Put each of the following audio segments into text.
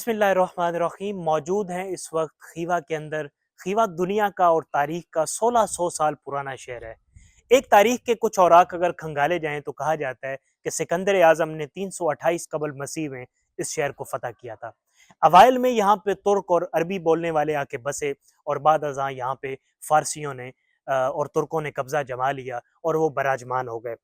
बिस्मिल्लाहिर्रहमानिर्रहीम। मौजूद हैं इस वक्त खीवा के अंदर। खीवा दुनिया का और तारीख का 1600 साल पुराना शहर है। एक तारीख के कुछ औराक अगर खंगाले जाएं तो कहा जाता है कि सिकंदर आज़म ने 328 कबल मसीह में इस शहर को फतह किया था। अवाइल में यहाँ पे तुर्क और अरबी बोलने वाले आके बसे और बाद अज़ां यहाँ पे फारसियों ने और तुर्कों ने कब्जा जमा लिया और वो बराजमान हो गए।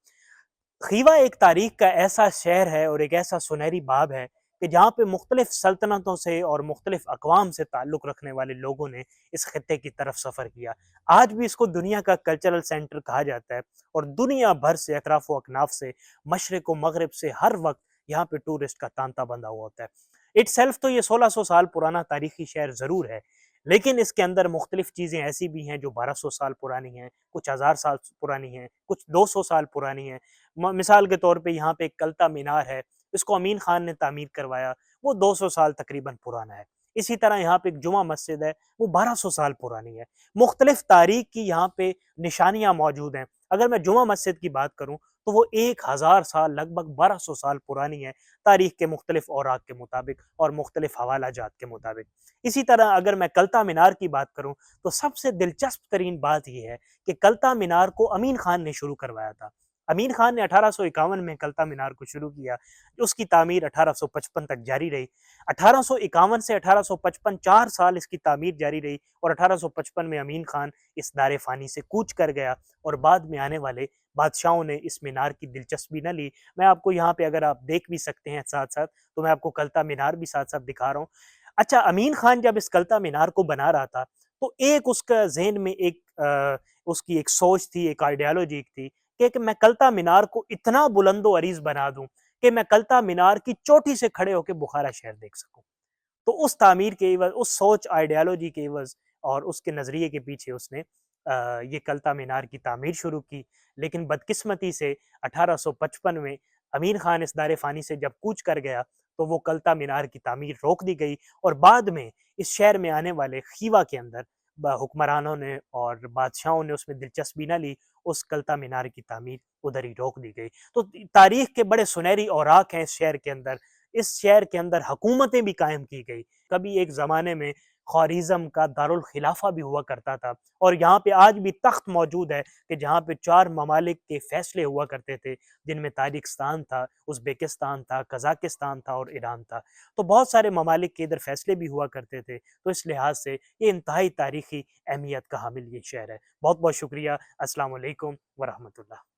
खीवा एक तारीख का ऐसा शहर है और एक ऐसा सुनहरी बाब है कि जहाँ पे मुख्तलिफ सल्तनतों से और मुख्तलिफ अक़वाम से ताल्लुक़ रखने वाले लोगों ने इस खित्ते की तरफ सफ़र किया। आज भी इसको दुनिया का कल्चरल सेंटर कहा जाता है और दुनिया भर से अतराफ़ व अकनाफ से, मशरिक़ व मग़रिब से हर वक्त यहाँ पे टूरिस्ट का तांता बंधा हुआ होता है। इटसेल्फ तो ये 1600 साल पुराना तारीखी शहर ज़रूर है, लेकिन इसके अंदर मुख्तलिफ चीज़ें ऐसी भी हैं जो 1200 साल पुरानी हैं, कुछ हज़ार साल पुरानी हैं, कुछ 200 साल पुरानी हैं। मिसाल के तौर पे यहाँ पे एक कलता मीनार है, इसको अमीन खान ने तामीर करवाया, वो 200 साल तकरीबन पुराना है। इसी तरह यहाँ पे एक जुमा मस्जिद है, वो 1200 साल पुरानी है। मुख्तलिफ तारीख की यहाँ पे निशानियाँ मौजूद हैं। अगर मैं जुमा मस्जिद की बात करूँ तो वो 1000 साल लगभग 1200 साल पुरानी है, तारीख के मुख्तलिफ औराक के मुताबिक और मुख्तलिफ हवाला जात के मुताबिक। इसी तरह अगर मैं कलता मीनार की बात करूँ तो सबसे दिलचस्प तरीन बात यह है कि कलता मीनार को अमीन खान ने शुरू करवाया था। अमीन खान ने 1851 में कलता मीनार को शुरू किया, उसकी तामीर 1855 तक जारी रही। 1851 से 1855 4 साल इसकी तामीर जारी रही और 1855 में अमीन खान इस दारे फ़ानी से कूच कर गया और बाद में आने वाले बादशाहों ने इस मीनार की दिलचस्पी न ली। मैं आपको यहाँ पे अगर आप देख भी सकते हैं साथ-साथ, तो मैं आपको कलता मीनार भी साथ-साथ दिखा रहा हूँ। अच्छा, अमीन खान जब इस कलता मीनार को बना रहा था, तो एक उसका ज़हन में एक उसकी एक सोच थी, एक आइडियोलॉजी थी कि मैं कलता मीनार को इतना बुलंदो अरीज़ बना दूँ कि मैं कलता मीनार की चोटी से खड़े होकर बुखारा शहर देख सकूँ। तो उस तामीर के एवज़, उस सोच आइडियोलॉजी के एवज़ और उसके नज़रिए के पीछे उसने ये कलता मीनार की तामीर शुरू की। लेकिन बदकिस्मती से 1855 में अमीन खान इस दारे फ़ानी से जब कूच कर गया, तो वो कलता मीनार की तामीर रोक दी गई और बाद में इस शहर में आने वाले खीवा के अंदर हुक्मरानों ने और बादशाहों ने उसमें दिलचस्पी न ली, उस कलता मीनार की तामीर उधर ही रोक दी गई। तो तारीख के बड़े सुनहरी औराक हैं इस शहर के अंदर। इस शहर के अंदर हुकूमतें भी कायम की गई। कभी एक ज़माने में ख्वारिज़म का दारुल खिलाफा भी हुआ करता था और यहाँ पे आज भी तख्त मौजूद है कि जहाँ पे 4 ममालिक के फैसले हुआ करते थे, जिनमें ताजिकिस्तान था, उज़्बेकिस्तान था, कज़ाकिस्तान था और ईरान था। तो बहुत सारे ममालिक के इधर फैसले भी हुआ करते थे। तो इस लिहाज से ये इंतहाई तारीखी अहमियत का हामिल ये शहर है। बहुत बहुत शुक्रिया। अस्सलाम वालेकुम व रहमतुल्लाह।